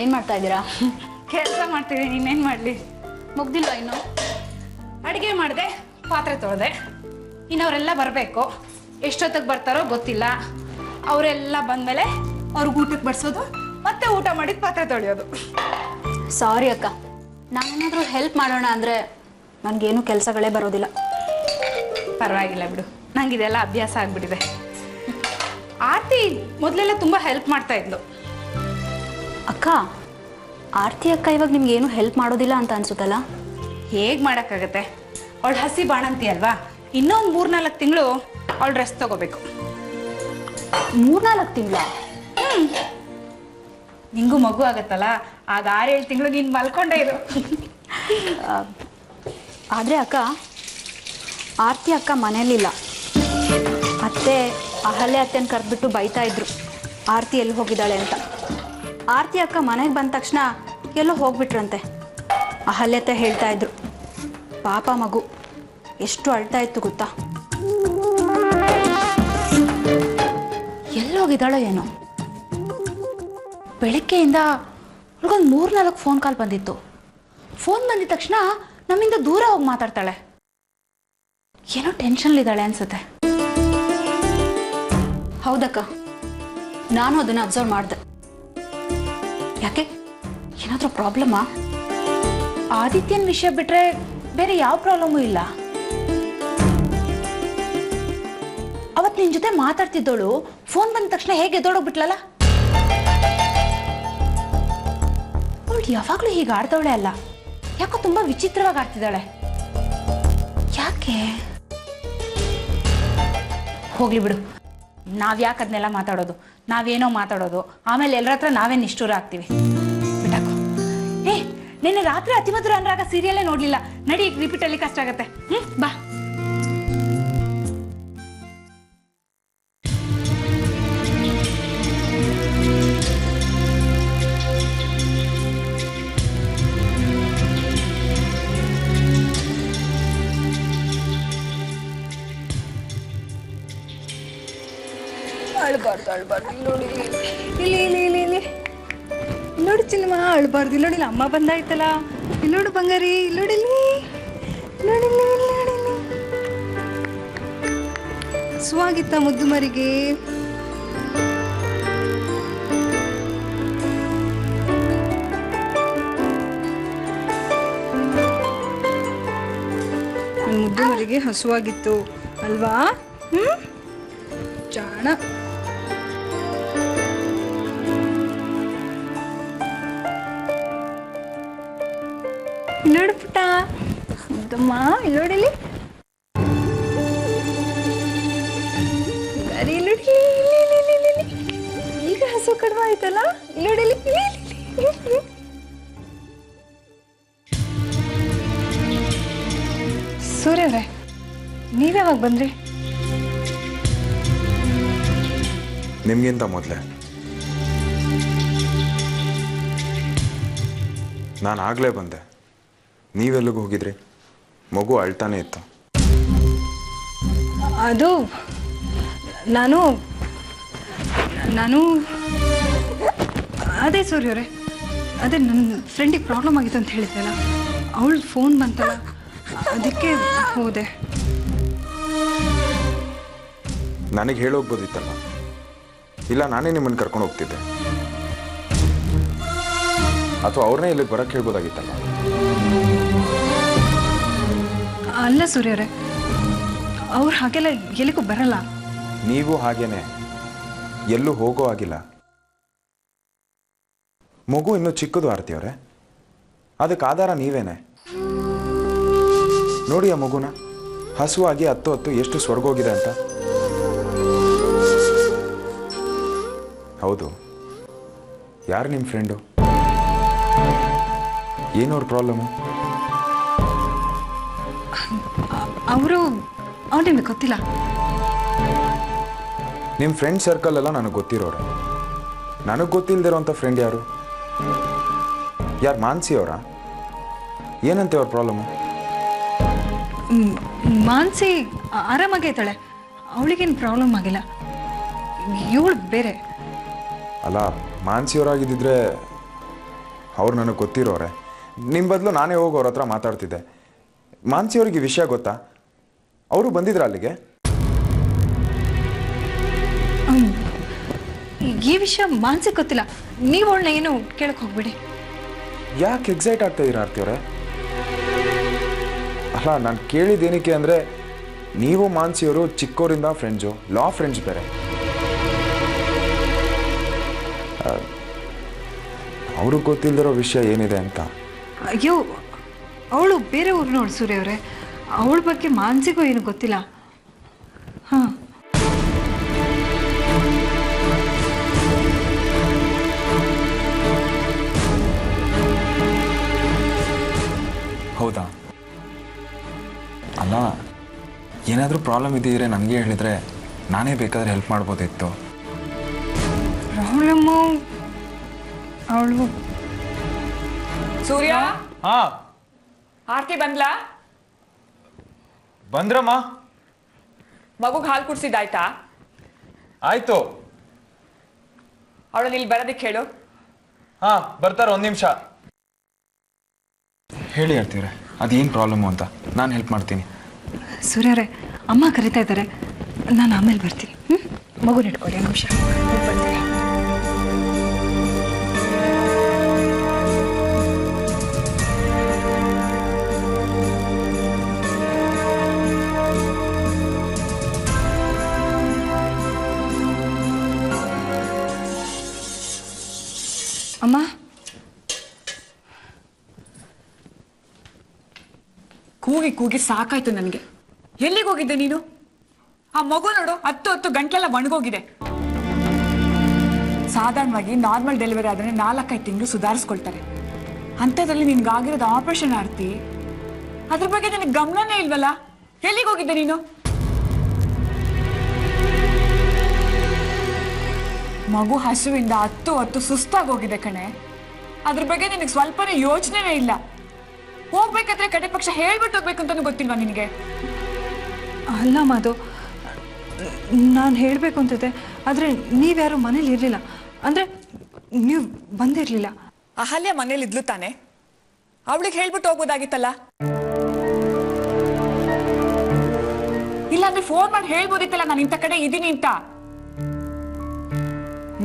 ಏನು ಮಾಡ್ತಾ ಇದ್ದೀರಾ? ಕೆಲಸ ಮಾಡ್ತಿದ್ದೀನಿ, ಇನ್ನೇನು ಮಾಡಲಿ. ಮುಗ್ದಿಲ್ವಾ ಇನ್ನು? ಅಡುಗೆ ಮಾಡಿದೆ, ಪಾತ್ರೆ ತೊಳೆದೆ. ಇನ್ನವರೆಲ್ಲ ಬರಬೇಕು. ಎಷ್ಟೊತ್ತಿಗೆ ಬರ್ತಾರೋ ಗೊತ್ತಿಲ್ಲ. ಅವರೆಲ್ಲ ಬಂದಮೇಲೆ ಅವ್ರಿಗೆ ಊಟಕ್ಕೆ ಬಡಿಸೋದು, ಮತ್ತೆ ಊಟ ಮಾಡಿದ ಪಾತ್ರೆ ತೊಳೆಯೋದು. ಸಾರಿ ಅಕ್ಕ, ನಾನೇನಾದರೂ ಹೆಲ್ಪ್ ಮಾಡೋಣ ಅಂದರೆ ನನಗೇನು ಕೆಲಸಗಳೇ ಬರೋದಿಲ್ಲ. ಪರವಾಗಿಲ್ಲ ಬಿಡು, ನಂಗೆ ಇದೆಲ್ಲ ಅಭ್ಯಾಸ ಆಗಿಬಿಟ್ಟಿದೆ. ಆರತಿ ಮೊದಲೆಲ್ಲ ತುಂಬ ಹೆಲ್ಪ್ ಮಾಡ್ತಾ ಇದ್ಲು. ಅಕ್ಕ, ಆರತಿ ಅಕ್ಕ ಇವಾಗ ನಿಮ್ಗೇನು ಹೆಲ್ಪ್ ಮಾಡೋದಿಲ್ಲ ಅಂತ ಅನ್ಸುತ್ತಲ್ಲ? ಹೇಗೆ ಮಾಡೋಕ್ಕಾಗತ್ತೆ? ಅವಳು ಹಸಿ ಬಾಣಂತಿ ಅಲ್ವಾ, ಇನ್ನೊಂದು 3-4 ತಿಂಗಳು ಅವಳು ರೆಸ್ಟ್ ತಗೋಬೇಕು. 3-4 ತಿಂಗಳ? ನಿಂಗೂ ಮಗು ಆಗತ್ತಲ್ಲ, ಆಗ 6-7 ತಿಂಗಳು ನೀನು ಮಲ್ಕೊಂಡೇ ಇರು. ಆದರೆ ಅಕ್ಕ, ಆರತಿ ಅಕ್ಕ ಮನೇಲಿಲ್ಲ. ಅತ್ತೆ ಅಹಲ್ಯ ಅತ್ತೆನ ಕರೆದ್ಬಿಟ್ಟು ಬೈತಾ ಇದ್ರು, ಆರತಿ ಎಲ್ಲಿ ಹೋಗಿದ್ದಾಳೆ ಅಂತ. ಆರತಿ ಅಕ್ಕ ಮನೆಗೆ ಬಂದ ತಕ್ಷಣ ಎಲ್ಲೋ ಹೋಗ್ಬಿಟ್ರಂತೆ. ಅಹಲ್ಯತೆ ಹೇಳ್ತಾ ಇದ್ರು, ಪಾಪ ಮಗು ಎಷ್ಟು ಅಳ್ತಾ ಇತ್ತು ಗೊತ್ತಾ. ಎಲ್ಲೋಗಿದ್ದಾಳೋ ಏನೋ. ಬೆಳಗ್ಗೆಯಿಂದ ಅವಳಿಗೊಂದು 3-4 ಫೋನ್ ಕಾಲ್ ಬಂದಿತ್ತು. ಫೋನ್ ಬಂದಿದ ತಕ್ಷಣ ನಮ್ಮಿಂದ ದೂರ ಹೋಗಿ ಮಾತಾಡ್ತಾಳೆ. ಏನೋ ಟೆನ್ಷನ್ಲಿದ್ದಾಳೆ ಅನ್ಸುತ್ತೆ. ಹೌದಕ್ಕ, ನಾನು ಅದನ್ನು ಅಬ್ಸರ್ವ್ ಮಾಡಿದೆ. ಯಾಕೆ, ಏನಾದರೂ ಪ್ರಾಬ್ಲಮ್ಮಾ? ಆದಿತ್ಯನ ವಿಷಯ ಬಿಟ್ರೆ ಬೇರೆ ಯಾವ ಪ್ರಾಬ್ಲಮ್ಮು ಇಲ್ಲ. ಅವತ್ತು ನಿನ್ನ ಜೊತೆ ಮಾತಾಡ್ತಿದ್ದೋಳು ಫೋನ್ ಬಂದ ತಕ್ಷಣ ಹೇಗೆ ಎದ್ದೋಡೋಗ್ಬಿಟ್ಲಲ್ಲ. ಅವಳು ಯಾವಾಗಲೂ ಹೀಗೆ ಆಡ್ದವಳೆ ಅಲ್ಲ, ಯಾಕೋ ತುಂಬಾ ವಿಚಿತ್ರವಾಗಿ ಆಡ್ತಿದ್ದಾಳೆ. ಯಾಕೆ? ಹೋಗ್ಲಿ ಬಿಡು, ನಾವ್ಯಾಕೆ ಅದನ್ನೆಲ್ಲ ಮಾತಾಡೋದು? ನಾವೇನೋ ಮಾತಾಡೋದು, ಆಮೇಲೆ ಎಲ್ಲರ ಹತ್ರ ನಾವೇ ನಿಷ್ಠೂರ ಆಗ್ತೀವಿ. ಬಿಟ್ಟಾಕೋ. ನಿನ್ನೆ ರಾತ್ರಿ ಅತಿಮಧುರ ಅನುರಾಗ ಸೀರಿಯಲ್ಲೇ ನೋಡ್ಲಿಲ್ಲ. ನಡಿ, ಈಗ ರಿಪೀಟ್ ಅಲ್ಲಿ ಕಷ್ಟ ಆಗತ್ತೆ. ಬಾ. ಅಳ್ಬಾರ್ದು ನೋಡಿ, ಇಲ್ಲಿ ನೋಡಿ ಚಿನ್ನಮ್ಮ, ಅಳ್ಬಾರ್ದು. ಇಲ್ಲಿ ನೋಡಿಲ್ಲ, ಅಮ್ಮ ಬಂದಾಯ್ತಲ್ಲ. ಇಲ್ಲಿ ನೋಡು ಬಂಗಾರಿ, ಇಲ್ಲಿ ನೋಡಿಲ್ಲಿ ಸುವಾಗಿತ್ತ ಮುದ್ದು ಮರಿಗೆ. ಮುದ್ದು ಮರಿಗೆ ಹಸುವಾಗಿತ್ತು ಅಲ್ವಾ? ಜಾಣ. ನೋಡು ಪುಟ್ಟ, ಮುದ್ದಮ್ಮ, ಇಲ್ಲಿ ನೋಡಿಲಿ. ಸರಿ, ನೋಡಿ, ಈಗ ಹಸು ಕಡಿಮೆ ಆಯ್ತಲ್ಲ. ಇಲ್ಲಿ ನೋಡಿಲಿ. ಸೂರ್ಯವ್ರೆ, ನೀವ್ಯಾವಾಗ ಬಂದ್ರಿ? ನಿಮ್ಗಿಂತ ಮೊದಲೇ. ನಾನು ಆಗಲೇ ಬಂದೆ. ನೀವೆಲ್ಲಿಗೂ ಹೋಗಿದ್ರಿ? ಮಗು ಅಳ್ತಾನೆ ಇತ್ತು. ಅದು ನಾನು ಅದೇ ಸೂರ್ಯವ್ರೆ, ಅದೇ ನನ್ನ ಫ್ರೆಂಡಿಗೆ ಪ್ರಾಬ್ಲಮ್ ಆಗಿತ್ತು ಅಂತ ಹೇಳಿದ್ದೆಲ್ಲ, ಅವಳು ಫೋನ್ ಬಂತಲ್ಲ, ಅದಕ್ಕೆ ಹೋದೆ. ನನಗೆ ಹೇಳೋಗ್ಬೋದಿತ್ತಲ್ಲ, ಇಲ್ಲ ನಾನೇ ನಿಮ್ಮನ್ನು ಕರ್ಕೊಂಡು ಹೋಗ್ತಿದ್ದೆ. ಅಥವಾ ಅವ್ರನ್ನೇ ಇಲ್ಲಿಗೆ ಬರೋಕ್ಕೆ ಹೇಳ್ಬೋದಾಗಿತ್ತಲ್ಲ. ಅಲ್ಲ ಸೂರ್ಯವ್ರೆ, ಅವ್ರು ಹಾಗೆಲ್ಲ ಎಲ್ಲಿಗೂ ಬರಲ್ಲ. ನೀವು ಹಾಗೇನೆ ಎಲ್ಲೂ ಹೋಗೋ ಆಗಿಲ್ಲ. ಮಗು ಇನ್ನೂ ಚಿಕ್ಕದು ಆರ್ತಿಯವ್ರೆ, ಅದಕ್ಕೆ ಆಧಾರ ನೀವೇನೆ. ನೋಡಿ ಆ ಮಗುನ, ಹಸುವಾಗಿ ಹತ್ತು ಎಷ್ಟು ಸ್ವರ್ಗೋಗಿದೆ ಅಂತ. ಹೌದು, ಯಾರು ನಿಮ್ಮ ಫ್ರೆಂಡು? ಏನವ್ರ ಪ್ರಾಬ್ಲಮ್ಮು? ಅವರು ನಿಮಗೆ ಗೊತ್ತಿಲ್ಲ. ನಿಮ್ಮ ಫ್ರೆಂಡ್ ಸರ್ಕಲ್ ಎಲ್ಲ ನನಗೆ ಗೊತ್ತಿರೋರೆ. ನನಗೆ ಗೊತ್ತಿಲ್ಲದಿರೋಂಥ ಫ್ರೆಂಡ್ ಯಾರು? ಮಾನ್ಸಿ ಅವರಾ? ಏನಂತೆ ಅವ್ರ ಪ್ರಾಬ್ಲಮ್ಮು? ಮಾನ್ಸಿ ಆರಾಮಾಗೈತಾಳೆ, ಅವಳಿಗೇನು ಪ್ರಾಬ್ಲಮ್ ಆಗಿಲ್ಲ. ಇವಳು ಬೇರೆ. ಅಲ್ಲ, ಮಾನ್ಸಿಯವರಾಗಿದ್ದಿದ್ರೆ ಅವ್ರು ನನಗೆ ಗೊತ್ತಿರೋರೆ. ನಿಮ್ಮ ಬದಲು ನಾನೇ ಹೋಗಿ ಅವ್ರ ಹತ್ರ ಮಾತಾಡ್ತಿದ್ದೆ. ಮಾನ್ಸಿಯವ್ರಿಗೆ ಈ ವಿಷಯ ಗೊತ್ತಾ? ಅವರು ಬಂದಿದ್ರ ಅಲ್ಲಿಗೆ? ಈ ವಿಷಯ ಮಾನ್ಸಿಗೆ ಗೊತ್ತಿಲ್ಲ. ನೀವು ಅವಳನ್ನ ಏನು ಕೇಳಕ್ಕೆ ಹೋಗ್ಬಿಡಿ. ಯಾಕೆ ಎಕ್ಸೈಟ್ ಆಗ್ತಾ ಇದ್ದೀರಾ ಆರ್ತಿಯವರೇ? ಅಲ್ಲ, ನಾನು ಕೇಳಿದ್ದೇನಕ್ಕೆ ಅಂದರೆ ನೀವು ಮಾನ್ಸಿಯವರು ಚಿಕ್ಕವರಿಂದ ಫ್ರೆಂಡ್ಸು, ಲಾ ಫ್ರೆಂಡ್ಸ್ ಬೇರೆ. ಅವ್ರಿಗೆ ಗೊತ್ತಿಲ್ಲದಿರೋ ವಿಷಯ ಏನಿದೆ ಅಂತ. ಅಯ್ಯೋ, ಅವಳು ಬೇರೆ ಊರು ನೋಡಿ ಸೂರ್ಯ ಅವರೇ. ಅವಳ ಬಗ್ಗೆ ಮಾನ್ಸಿಗೂ ಏನು ಗೊತ್ತಿಲ್ಲ. ಹಾಂ, ಹೌದಾ? ಅಲ್ಲ, ಏನಾದರೂ ಪ್ರಾಬ್ಲಮ್ ಇದ್ದಿದ್ರೆ ನನಗೆ ಹೇಳಿದರೆ ನಾನೇ ಬೇಕಾದ್ರೆ ಹೆಲ್ಪ್ ಮಾಡ್ಬೋದಿತ್ತು. ಪ್ರಾಬ್ಲಮ್ಮು ಅವಳು. ಸೂರ್ಯ, ಹಾ ಆರ್ತಿ ಬಂದ್ಲಾ? ಬಂದ್ರಮ್ಮ. ಮಗುಗೆ ಹಾಲು ಕುಡ್ಸಿದ್ದಾಯ್ತಾ? ಆಯ್ತು. ಅವಳನ್ನ ಇಲ್ಲಿ ಬರೋದಕ್ಕೆ ಹೇಳು. ಹಾ, ಬರ್ತಾರೆ, ಒಂದು ನಿಮಿಷ. ಹೇಳಿ ಹೇಳ್ತೀವ್ರೆ, ಅದೇನು ಪ್ರಾಬ್ಲಮ್ಮು ಅಂತ ನಾನು ಹೆಲ್ಪ್ ಮಾಡ್ತೀನಿ. ಸೂರ್ಯರೇ, ಅಮ್ಮ ಕರಿತಾ ಇದ್ದಾರೆ, ನಾನು ಆಮೇಲೆ ಬರ್ತೀನಿ. ಮಗು ಇಟ್ಕೊಳ್ಳಿ, ಒಂದು ನಿಮಿಷ ಬರ್ತೀನಿ. ಅಮ್ಮ, ಕೂಗಿ ಕೂಗಿ ಸಾಕಾಯ್ತು ನನಗೆ. ಎಲ್ಲಿಗೆ ಹೋಗಿದ್ದೆ ನೀನು? ಆ ಮಗು ನೋಡು, 10 ಗಂಟೆಲ್ಲ ಒಣಗೋಗಿದೆ. ಸಾಧಾರಣವಾಗಿ ನಾರ್ಮಲ್ ಡೆಲಿವರಿ ಆದ್ರೆ 4-5 ತಿಂಗಳು ಸುಧಾರಿಸ್ಕೊಳ್ತಾರೆ. ಅಂಥದ್ರಲ್ಲಿ ನಿನ್ಗಾಗಿರೋದು ಆಪರೇಷನ್ ಆರ್ತಿ. ಅದ್ರ ಬಗ್ಗೆ ನನಗೆ ಗಮನನೇ ಇಲ್ವಲ್ಲ. ಎಲ್ಲಿಗೆ ಹೋಗಿದ್ದೆ ನೀನು? ಮಗು ಹಸುವಿಂದ 10 ಸುಸ್ತಾಗಿ ಹೋಗಿದೆ ಕಣೆ. ಅದ್ರ ಬಗ್ಗೆ ನಿನಗೆ ಸ್ವಲ್ಪನೇ ಯೋಚನೆನೇ ಇಲ್ಲ. ಹೋಗ್ಬೇಕಾದ್ರೆ ಕಡೆ ಪಕ್ಷ ಹೇಳ್ಬಿಟ್ಟು ಹೋಗ್ಬೇಕು ಅಂತಾನು ಗೊತ್ತಿಲ್ವಾ ನಿನಗೆ? ಅಲ್ಲ ಮಾಧು, ನಾನು ಹೇಳಬೇಕು ಅಂತಿದ್ದೆ, ಆದರೆ ನೀವ್ಯಾರು ಮನೇಲಿ ಇರಲಿಲ್ಲ. ಅಂದರೆ ನೀವು ಬಂದಿರಲಿಲ್ಲ. ಅಹಲ್ಯ ಮನೇಲಿ ಇದ್ಲು ತಾನೆ, ಅವಳಿಗೆ ಹೇಳ್ಬಿಟ್ಟು ಹೋಗ್ಬೋದಾಗಿತ್ತಲ್ಲ. ಇಲ್ಲಾಂದ್ರೆ ಫೋನ್ ಮಾಡಿ ಹೇಳ್ಬೋದಿತ್ತಲ್ಲ ನಾನು ಇಂಥ ಕಡೆ ಇದ್ದೀನಿ ಅಂತ.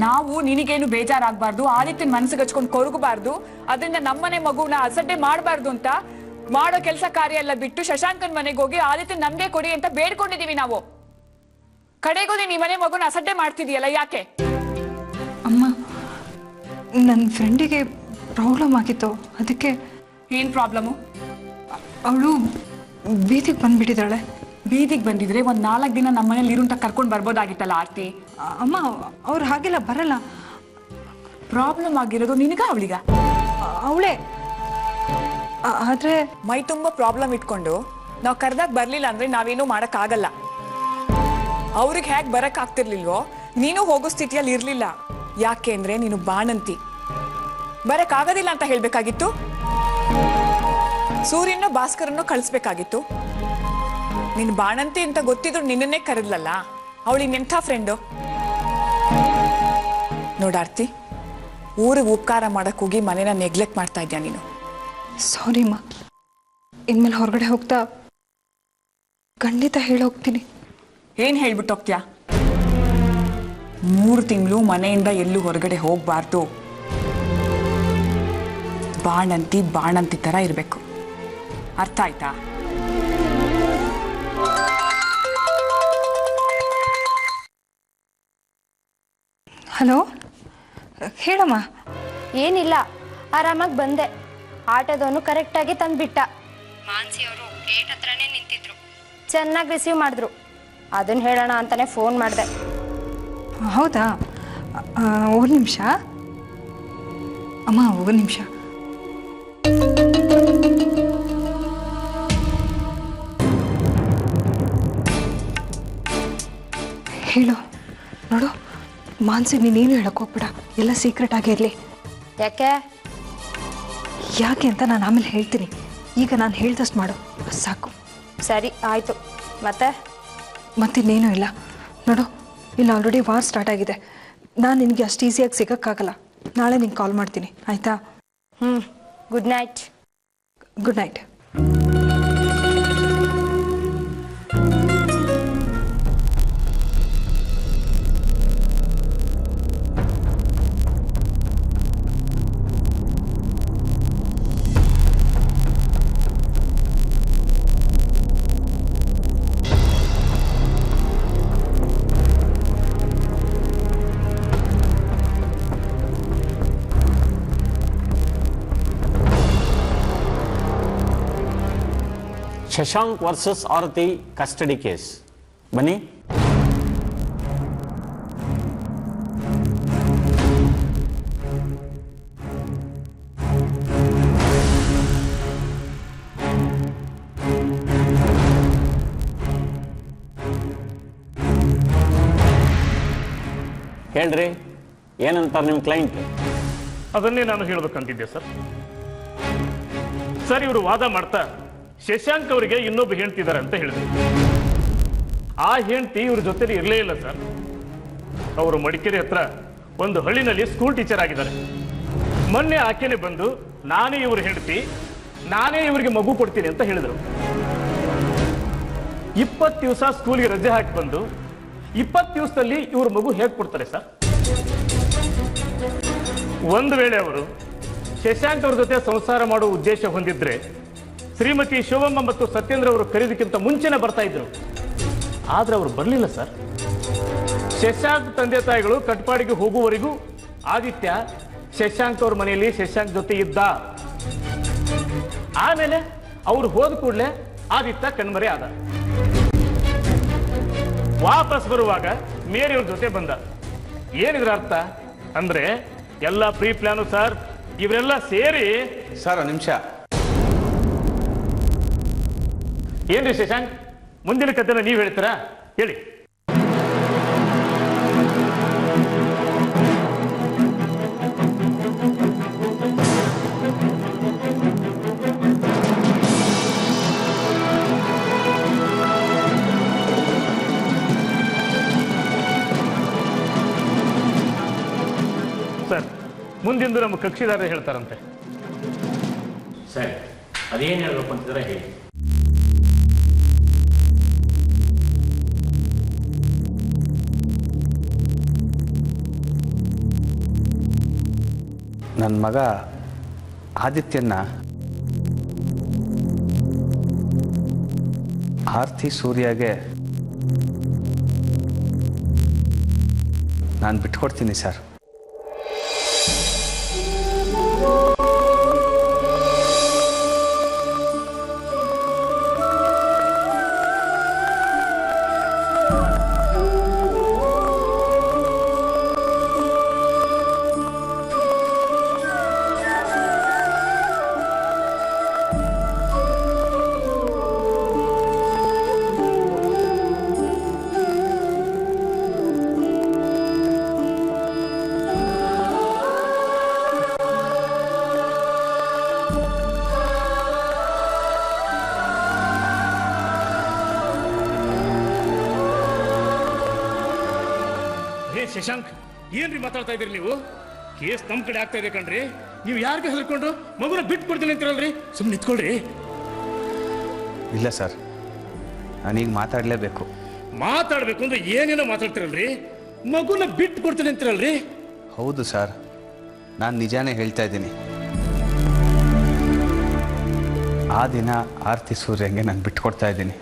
ನಾವು ನಿನಗೇನು ಬೇಜಾರಾಗಬಾರ್ದು, ಆದಿತ್ಯನ ಮನಸ್ಸಿಗೆ ಹಚ್ಕೊಂಡು ಕೊರಗಬಾರ್ದು, ಅದರಿಂದ ನಮ್ಮನೆ ಮಗುನ ಅಸಡ್ಡೆ ಮಾಡಬಾರ್ದು ಅಂತ ಮಾಡೋ ಕೆಲಸ ಕಾರ್ಯ ಎಲ್ಲ ಬಿಟ್ಟು ಶಶಾಂಕನ್ ಮನೆಗೆ ಹೋಗಿ ಆದಿತ್ಯನ ನಮ್ಗೆ ಕೊಡಿ ಅಂತ ಬೇಡ್ಕೊಂಡಿದೀವಿ ನಾವು. ಕಡೆಗೂ ನೀನ್ ಈ ಮನೆ ಮಗುನ ಅಸಡ್ಡೆ ಮಾಡ್ತಿದೀಯಲ್ಲ, ಯಾಕೆ? ಅಮ್ಮ, ನನ್ನ ಫ್ರೆಂಡಿಗೆ ಪ್ರಾಬ್ಲಮ್ ಆಗಿತ್ತು, ಅದಕ್ಕೆ. ಏನ್ ಪ್ರಾಬ್ಲಮ್ಮು? ಅವಳು ಬೀದಿಗೆ ಬಂದ್ಬಿಟ್ಟಿದ್ದಾಳೆ. ಬೀದಿಗೆ ಬಂದಿದ್ರೆ 4 ದಿನ ನಮ್ಮನೇಲಿ ಇರು ಅಂತ ಕರ್ಕೊಂಡು ಬರ್ಬೋದಾಗಿತ್ತಲ್ಲ ಆರ್ತಿ. ಅಮ್ಮ, ಅವ್ರು ಹಾಗೆಲ್ಲ ಬರಲ್ಲ. ಪ್ರಾಬ್ಲಮ್ ಆಗಿರೋದು ನಿನಗ ಅವಳಿಗ? ಅವಳೇ. ಆದ್ರೆ ಮೈ ತುಂಬಾ ಪ್ರಾಬ್ಲಮ್ ಇಟ್ಕೊಂಡು ನಾವು ಕರ್ದಾಗ ಬರ್ಲಿಲ್ಲ ಅಂದ್ರೆ ನಾವೇನು ಮಾಡಕ್ ಆಗಲ್ಲ. ಅವ್ರಿಗೆ ಹೇಗೆ ಬರಕ್ ಆಗ್ತಿರ್ಲಿಲ್ವೋ ನೀನು ಹೋಗೋ ಸ್ಥಿತಿಯಲ್ಲಿ ಇರ್ಲಿಲ್ಲ. ಯಾಕೆ ಅಂದ್ರೆ ನೀನು ಬಾಣಂತಿ, ಬರಕ್ ಆಗೋದಿಲ್ಲ ಅಂತ ಹೇಳ್ಬೇಕಾಗಿತ್ತು. ಸೂರ್ಯನ ಭಾಸ್ಕರನ್ನು ಕಳಿಸ್ಬೇಕಾಗಿತ್ತು. ನೀನು ಬಾಣಂತಿ ಅಂತ ಗೊತ್ತಿದ್ರು ನಿನ್ನನ್ನೇ ಕರೆದ್ಲಲ್ಲ, ಅವಳಿಗೆ ಎಂಥ ಫ್ರೆಂಡು. ನೋಡಾರ್ತಿ, ಊರಿಗೆ ಉಪಕಾರ ಮಾಡಕ್ ಹೋಗಿ ಮನೇನ ನೆಗ್ಲೆಕ್ಟ್ ಮಾಡ್ತಾ ಇದ್ಯಾ ನೀನು. ಸಾರಿ ಅಮ್ಮ, ಇನ್ಮೇಲೆ ಹೊರಗಡೆ ಹೋಗ್ತಾ ಖಂಡಿತ ಹೇಳೋಗ್ತೀನಿ. ಏನ್ ಹೇಳ್ಬಿಟ್ಟು ಹೋಗ್ತೀಯಾ? 3 ತಿಂಗಳು ಮನೆಯಿಂದ ಎಲ್ಲೂ ಹೊರಗಡೆ ಹೋಗ್ಬಾರ್ದು. ಬಾಣಂತಿ ಬಾಣಂತಿ ತರ ಇರ್ಬೇಕು, ಅರ್ಥ ಆಯ್ತಾ? ಹಲೋ, ಹೇಳಮ್ಮ. ಏನಿಲ್ಲ, ಆರಾಮಾಗಿ ಬಂದೆ. ಆಟೋದವನು ಕರೆಕ್ಟಾಗಿ ತಂದ್ಬಿಟ್ಟ. ಮಾನ್ಸಿಯವರು ಗೇಟ್ ಹತ್ರನೇ ನಿಂತಿದ್ರು, ಚೆನ್ನಾಗಿ ರಿಸೀವ್ ಮಾಡಿದ್ರು. ಅದನ್ನ ಹೇಳೋಣ ಅಂತಾನೆ ಫೋನ್ ಮಾಡಿದೆ. ಹೌದಾ? ಒಂದು ನಿಮಿಷ ಅಮ್ಮ, ಒಂದು ನಿಮಿಷ. ಹೇಳು. ನೋಡು, ಮಾನ್ಸಿ ನೀನೇನು ಹೇಳಕ್ ಹೋಗ್ಬೇಡ, ಎಲ್ಲ ಸೀಕ್ರೆಟ್ ಆಗಿರಲಿ. ಯಾಕೆ ಅಂತ ನಾನು ಆಮೇಲೆ ಹೇಳ್ತೀನಿ. ಈಗ ನಾನು ಹೇಳ್ದಷ್ಟು ಮಾಡು ಸಾಕು. ಸರಿ, ಆಯಿತು. ಮತ್ತಿನ್ನೇನೂ ಇಲ್ಲ. ನೋಡು, ಇಲ್ಲಿ ಆಲ್ರೆಡಿ ವಾರ್ ಸ್ಟಾರ್ಟ್ ಆಗಿದೆ. ನಾನು ನಿನಗೆ ಅಷ್ಟು ಈಸಿಯಾಗಿ ಸಿಗೋಕ್ಕಾಗಲ್ಲ. ನಾಳೆ ನಿಂಗೆ ಕಾಲ್ ಮಾಡ್ತೀನಿ, ಆಯಿತಾ? Good night. Good night. Shashank versus Aarti custody case. ಬನ್ನಿ. ಹೇಳ್ರಿ, ಏನಂತಾರೆ ನಿಮ್ಮ ಕ್ಲೈಂಟ್? ಅದನ್ನೇ ನಾನು ಹೇಳಬೇಕಂತಿದ್ದೆ ಸರ್. ಇವರು ವಾದ ಮಾಡ್ತಾ ಶಶಾಂಕ್ ಅವರಿಗೆ ಇನ್ನೊಬ್ಬ ಹೆಂಡ್ತಿದ್ದಾರೆ ಅಂತ ಹೇಳಿದ್ರು. ಆ ಹೆಂಡ್ತಿ ಇವ್ರ ಜೊತೆ ಇರಲೇ ಇಲ್ಲ ಸರ್. ಅವರು ಮಡಿಕೇರಿ ಹತ್ರ ಒಂದು ಹಳ್ಳಿನಲ್ಲಿ ಸ್ಕೂಲ್ ಟೀಚರ್ ಆಗಿದ್ದಾರೆ. ಮೊನ್ನೆ ಆಕೆನೆ ಬಂದು ನಾನೇ ಇವ್ರ ಹೆಂಡ್ತಿ, ನಾನೇ ಇವರಿಗೆ ಮಗು ಕೊಡ್ತೀನಿ ಅಂತ ಹೇಳಿದರು. 20 ದಿವಸ ಸ್ಕೂಲ್ಗೆ ರಜೆ ಹಾಕಿ ಬಂದು 20 ದಿವಸದಲ್ಲಿ ಇವ್ರ ಮಗು ಹೇಗೆ ಕೊಡ್ತಾರೆ ಸರ್? ಒಂದು ವೇಳೆ ಅವರು ಶಶಾಂಕ್ ಅವ್ರ ಜೊತೆ ಸಂಸಾರ ಮಾಡುವ ಉದ್ದೇಶ ಹೊಂದಿದ್ರೆ ಶ್ರೀಮತಿ ಶಿವಮ್ಮ ಮತ್ತು ಸತ್ಯೇಂದ್ರ ಅವರು ಕರೀದಕ್ಕಿಂತ ಮುಂಚೆನೆ ಬರ್ತಾ ಇದ್ರು. ಆದ್ರೆ ಅವರು ಬರಲಿಲ್ಲ ಸರ್. ಶಶಾಂಕ್ ತಂದೆ ತಾಯಿಗಳು ಕಟ್ಪಾಡಿಗೆ ಹೋಗುವವರೆಗೂ ಆದಿತ್ಯ ಶಶಾಂಕ್ ಅವ್ರ ಮನೆಯಲ್ಲಿ ಶಶಾಂಕ್ ಜೊತೆ ಇದ್ದ. ಆಮೇಲೆ ಅವ್ರು ಹೋದ ಕೂಡಲೇ ಆದಿತ್ಯ ಕಣ್ಮರೆ ಆದ. ವಾಪಸ್ ಬರುವಾಗ ಮೇರಿಯವ್ರ ಜೊತೆ ಬಂದ. ಏನಿದ್ರ ಅರ್ಥ ಅಂದ್ರೆ ಎಲ್ಲ ಪ್ರೀ ಪ್ಲಾನು ಸರ್. ಇವರೆಲ್ಲ ಸೇರಿ ಸರ್ ನಿಮಿಷ. ಏನ್ರಿ ಶಶಾಂಕ್, ಮುಂದಿನ ಕಥೆನ ನೀವು ಹೇಳ್ತೀರಾ? ಹೇಳಿ. ಸರ್, ಮುಂದಿಂದು ನಮ್ಮ ಕಕ್ಷಿದಾರರು ಹೇಳ್ತಾರಂತೆ. ಸರ್, ಅದೇನು ಹೇಳ್ಬೇಕು ಅಂತಿದ್ರೆ ಹೇಳಿ. ನನ್ನ ಮಗ ಆದಿತ್ಯನ ಆರ್ತಿ ಸೂರ್ಯಗೆ ನಾನು ಬಿಟ್ಕೊಡ್ತೀನಿ ಸರ್. ಶಶಾಂಕ್, ಏನ್ರಿ ಮಾತಾಡ್ತಾ ಇದ್ರಿ ನೀವು? ಕೇಸ್ ನಮ್ ಕಡೆ ಆಗ್ತಾ ಇದೆ ಕಣ್ರಿ. ನೀವು ಯಾರಿಗೆ ಹೆದರ್ಕೊಂಡು ಮಗುನ ಬಿಟ್ಟು ಕೊಡ್ತೀನಿ ಅಂತೀರಲ್ರಿ? ಸುಮ್ಮನೆ ನಿಂತ್ಕೊಳ್ರಿ. ಇಲ್ಲ ಸರ್, ನಾನೀಗ ಮಾತಾಡಲೇಬೇಕು. ಮಾತಾಡ್ಬೇಕು ಅಂದ್ರೆ ಏನೇನೋ ಮಾತಾಡ್ತಿರಲ್ರಿ. ಮಗುನ ಬಿಟ್ಟು ಕೊಡ್ತೀನಿ ಅಂತೀರಲ್ರಿ? ಹೌದು ಸರ್, ನಾನು ನಿಜಾನೇ ಹೇಳ್ತಾ ಇದ್ದೀನಿ. ಆ ದಿನ ಆರ್ತಿ ಸೂರ್ಯಂಗೆ ನಾನು ಬಿಟ್ಕೊಡ್ತಾ ಇದ್ದೀನಿ.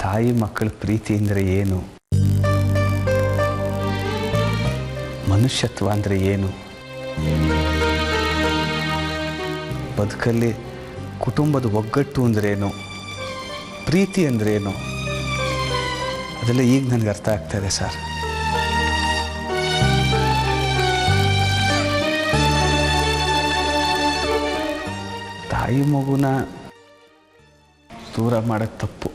ತಾಯಿ ಮಕ್ಕಳ ಪ್ರೀತಿ ಅಂದರೆ ಏನು, ಮನುಷ್ಯತ್ವ ಅಂದರೆ ಏನು, ಬದುಕಲ್ಲಿ ಕುಟುಂಬದ ಒಗ್ಗಟ್ಟು ಅಂದ್ರೇನು, ಪ್ರೀತಿ ಅಂದ್ರೇನು, ಅದೆಲ್ಲ ಈಗ ನನಗೆ ಅರ್ಥ ಆಗ್ತಾ ಇದೆ ಸರ್. ತಾಯಿ ಮಗುನ ದೂರ ಮಾಡೋದು ತಪ್ಪು.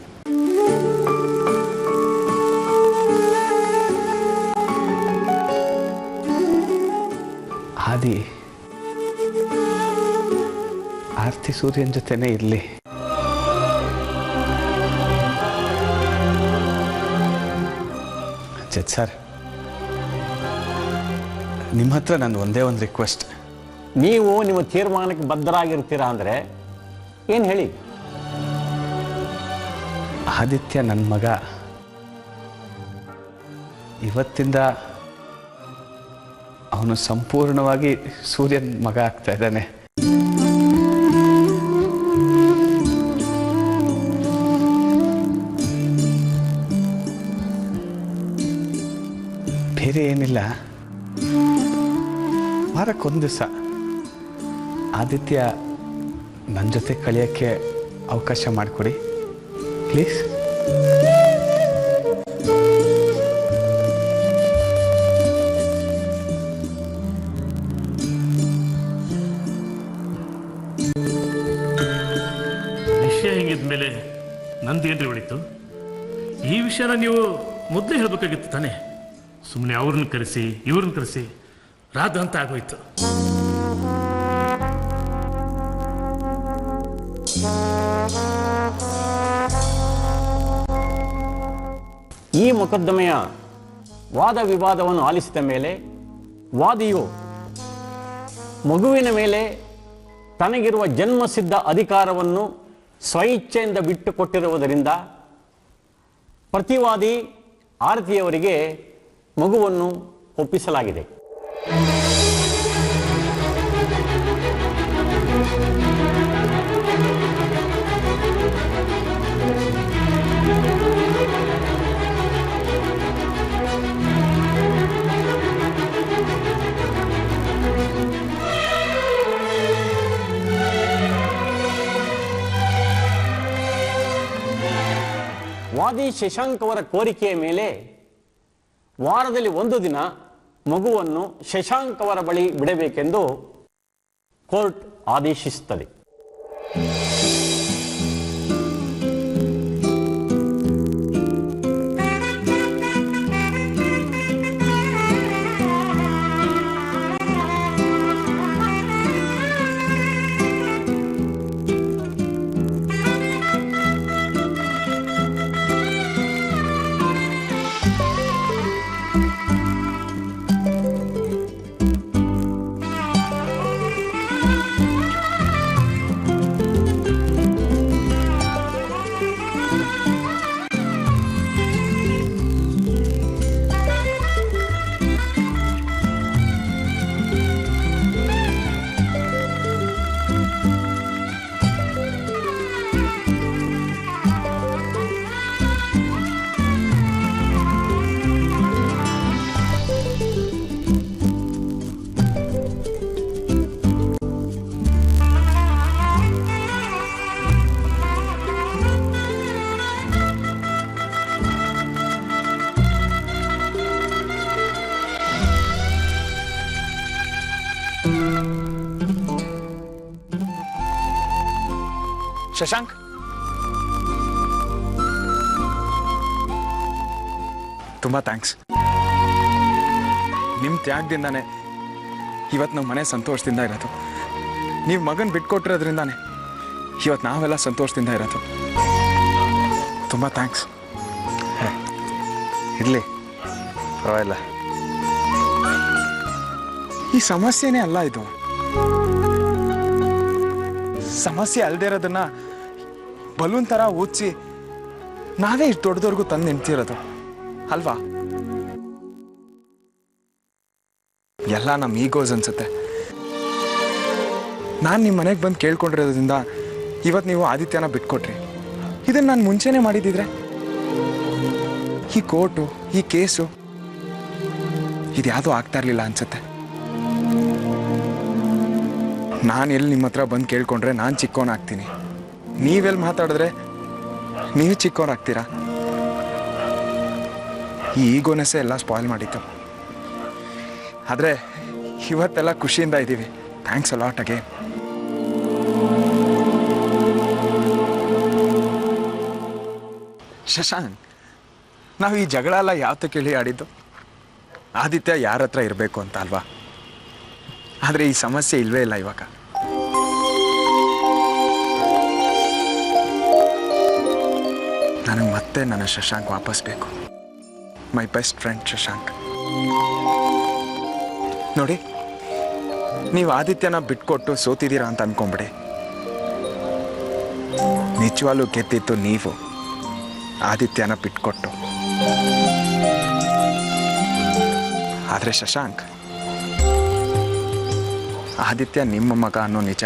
ಆದಿ ಆರ್ತಿ ಸೂರ್ಯನ ಜೊತೆನೇ ಇರಲಿ. ಜಡ್ ಸರ್, ನಿಮ್ಮ ಹತ್ರ ನಂದು ಒಂದೇ ಒಂದು ರಿಕ್ವೆಸ್ಟ್. ನೀವು ನಿಮ್ಮ ತೀರ್ಮಾನಕ್ಕೆ ಬದ್ಧರಾಗಿರ್ತೀರಾ ಅಂದರೆ ಏನು ಹೇಳಿ? ಆದಿತ್ಯ ನನ್ನ ಮಗ. ಇವತ್ತಿಂದ ಅವನು ಸಂಪೂರ್ಣವಾಗಿ ಸೂರ್ಯನ ಮಗ ಆಗ್ತಾ ಇದ್ದಾನೆ. ಬೇರೆ ಏನಿಲ್ಲ, ವಾರಕ್ಕೊಂದು ದಿವಸ ಆದಿತ್ಯ ನನ್ನ ಜೊತೆ ಕಳೆಯೋಕ್ಕೆ ಅವಕಾಶ ಮಾಡಿಕೊಡಿ ಪ್ಲೀಸ್. ವಿಷಯ ಹಿಂಗಿದ್ಮೇಲೆ ನಂದೇನ್ರಿ ಉಳಿತು? ಈ ವಿಷಯನ ನೀವು ಮೊದಲೇ ಹೇಳಬೇಕಾಗಿತ್ತು ತಾನೆ. ಸುಮ್ಮನೆ ಅವ್ರನ್ನ ಕರೆಸಿ ಇವ್ರನ್ನ ಕರೆಸಿ ರಾಧ ಅಂತ ಆಗೋಯ್ತು. ಈ ಮೊಕದ್ದಮೆಯ ವಾದ ವಿವಾದವನ್ನು ಆಲಿಸಿದ ಮೇಲೆ ವಾದಿಯು ಮಗುವಿನ ಮೇಲೆ ತನಗಿರುವ ಜನ್ಮಸಿದ್ಧ ಅಧಿಕಾರವನ್ನು ಸ್ವಇಚ್ಛೆಯಿಂದ ಬಿಟ್ಟುಕೊಟ್ಟಿರುವುದರಿಂದ ಪ್ರತಿವಾದಿ ಆರತಿಯವರಿಗೆ ಮಗುವನ್ನು ಒಪ್ಪಿಸಲಾಗಿದೆ. ವಾದಿ ಶಶಾಂಕ್ ಅವರ ಕೋರಿಕೆಯ ಮೇಲೆ ವಾರದಲ್ಲಿ ಒಂದು ದಿನ ಮಗುವನ್ನು ಶಶಾಂಕ್ ಅವರ ಬಳಿ ಬಿಡಬೇಕೆಂದು ಕೋರ್ಟ್ ಆದೇಶಿಸುತ್ತದೆ. ಶಶಾಂಕ್, ತುಂಬಾ ಥ್ಯಾಂಕ್ಸ್. ನಿಮ್ಮ ತ್ಯಾಗದಿಂದಾನೆ ಇವತ್ತು ನಮ್ಮ ಮನೆ ಸಂತೋಷದಿಂದ ಇರೋದು. ನೀವು ಮಗನ ಬಿಟ್ಕೊಟ್ಟಿರೋದ್ರಿಂದಾನೆ ಇವತ್ತು ನಾವೆಲ್ಲ ಸಂತೋಷದಿಂದ ಇರೋದು. ತುಂಬ ಥ್ಯಾಂಕ್ಸ್. ಇರಲಿ, ಪರವಾಗಿಲ್ಲ. ಈ ಸಮಸ್ಯೆನೇ ಅಲ್ಲ ಇದು. ಸಮಸ್ಯೆ ಅಲ್ಲದೆ ಇರೋದನ್ನ ಬಲೂನ್ ಥರ ಊದಿಸಿ ನಾವೇ ಇಷ್ಟು ದೊಡ್ಡದವ್ರಿಗೂ ತಂದು ನಿಂತಿರೋದು ಅಲ್ವಾ? ಎಲ್ಲ ನಮ್ಮ ಈಗೋಸ್ ಅನ್ಸುತ್ತೆ. ನಾನು ನಿಮ್ಮ ಮನೆಗೆ ಬಂದು ಕೇಳ್ಕೊಂಡಿರೋದ್ರಿಂದ ಇವತ್ತು ನೀವು ಆದಿತ್ಯನ ಬಿಟ್ಕೊಟ್ರಿ. ಇದನ್ನು ನಾನು ಮುಂಚೆನೇ ಮಾಡಿದ್ದಿದ್ರೆ ಈ ಕೋರ್ಟು, ಈ ಕೇಸು ಇದ್ಯಾವುದೂ ಆಗ್ತಾ ಇರಲಿಲ್ಲ ಅನ್ಸುತ್ತೆ. ನಾನು ಎಲ್ಲಿ ನಿಮ್ಮ ಹತ್ರ ಬಂದು ಕೇಳ್ಕೊಂಡ್ರೆ ನಾನು ಚಿಕ್ಕವನಾಗ್ತೀನಿ, ನೀವೆಲ್ಲಿ ಮಾತಾಡಿದ್ರೆ ನೀವು ಚಿಕ್ಕವನಾಗ್ತೀರಾ. ಈ ಈಗೋನೆಸ್ಸೇ ಎಲ್ಲ ಸ್ಪಾಯ್ಲ್ ಮಾಡಿತ್ತು. ಆದರೆ ಇವತ್ತೆಲ್ಲ ಖುಷಿಯಿಂದ ಇದ್ದೀವಿ. Thanks a lot again. Shashank, ನಾವು ಈ ಜಗಳ ಎಲ್ಲ ಯಾವತ್ತೂ ಕೇಳಿ ಆಡಿದ್ದು ಆದಿತ್ಯ ಯಾರ ಹತ್ರ ಇರಬೇಕು ಅಂತ ಅಲ್ವಾ? ಆದರೆ ಈ ಸಮಸ್ಯೆ ಇಲ್ವೇ ಇಲ್ಲ ಇವಾಗ. ನನಗೆ ಮತ್ತೆ ನನ್ನ ಶಶಾಂಕ್ ವಾಪಸ್ ಬೇಕು. My best friend Shashank. ನೋಡಿ, ನೀವು ಆದಿತ್ಯನ ಬಿಟ್ಕೊಟ್ಟು ಸೋತಿದ್ದೀರಾ ಅಂತ ಅನ್ಕೊಂಬಿಡಿ. ನಿಜವಾಗ್ಲೂ ಗೆದ್ದಿತ್ತು ನೀವು ಆದಿತ್ಯನ ಬಿಟ್ಕೊಟ್ಟು. ಆದರೆ ಶಶಾಂಕ್, ಆದಿತ್ಯ ನಿಮ್ಮ ಮಗ ಅನ್ನೋ ನಿಜ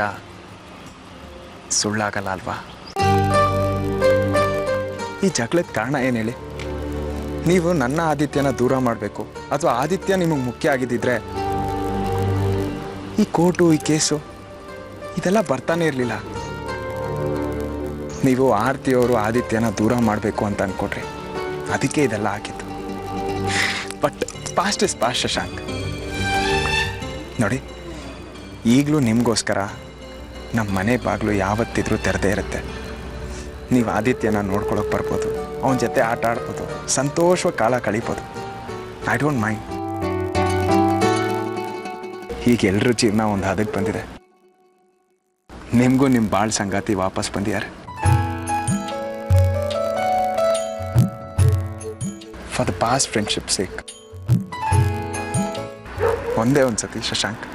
ಸುಳ್ಳಾಗಲ್ಲ ಅಲ್ವಾ? ಈ ಜಗಳದ ಕಾರಣ ಏನು ಹೇಳಿ? ನೀವು ನನ್ನ ಆದಿತ್ಯನ ದೂರ ಮಾಡಬೇಕು ಅಥವಾ ಆದಿತ್ಯ ನಿಮಗೆ ಮುಖ್ಯ ಆಗಿದ್ದಿದ್ರೆ ಈ ಕೋರ್ಟು, ಈ ಕೇಸು ಇದೆಲ್ಲ ಬರ್ತಾನೆ ಇರಲಿಲ್ಲ. ನೀವು ಆರ್ತಿಯವರು ಆದಿತ್ಯನ ದೂರ ಮಾಡಬೇಕು ಅಂತ ಅಂದ್ಕೊಟ್ರಿ, ಅದಕ್ಕೆ ಇದೆಲ್ಲ ಆಗಿತ್ತು. But past is past Shashank. ನೋಡಿ, ಈಗಲೂ ನಿಮಗೋಸ್ಕರ ನಮ್ಮ ಮನೆ ಬಾಗಿಲು ಯಾವತ್ತಿದ್ರೂ ತೆರೆದೇ ಇರುತ್ತೆ. ನೀವು ಆದಿತ್ಯನ ನೋಡ್ಕೊಳಕ್ಕೆ ಬರ್ಬೋದು, ಅವನ ಜೊತೆ ಆಟ ಆಡ್ಬೋದು, ಸಂತೋಷವಾಗಿ ಕಾಲ ಕಳೀಬೋದು. I don't mind. ಈಗ ಎಲ್ಲರ ಜೀವನ ಒಂದು ಹದಕ್ಕೆ ಬಂದಿದೆ. ನಿಮಗೂ ನಿಮ್ಮ ಬಾಳ್ ಸಂಗಾತಿ ವಾಪಸ್ ಬಂದಿದ್ದಾರೆ. For the past friendship sake ಒಂದೇ ಒಂದು ಸತಿ ಶಶಾಂಕ್.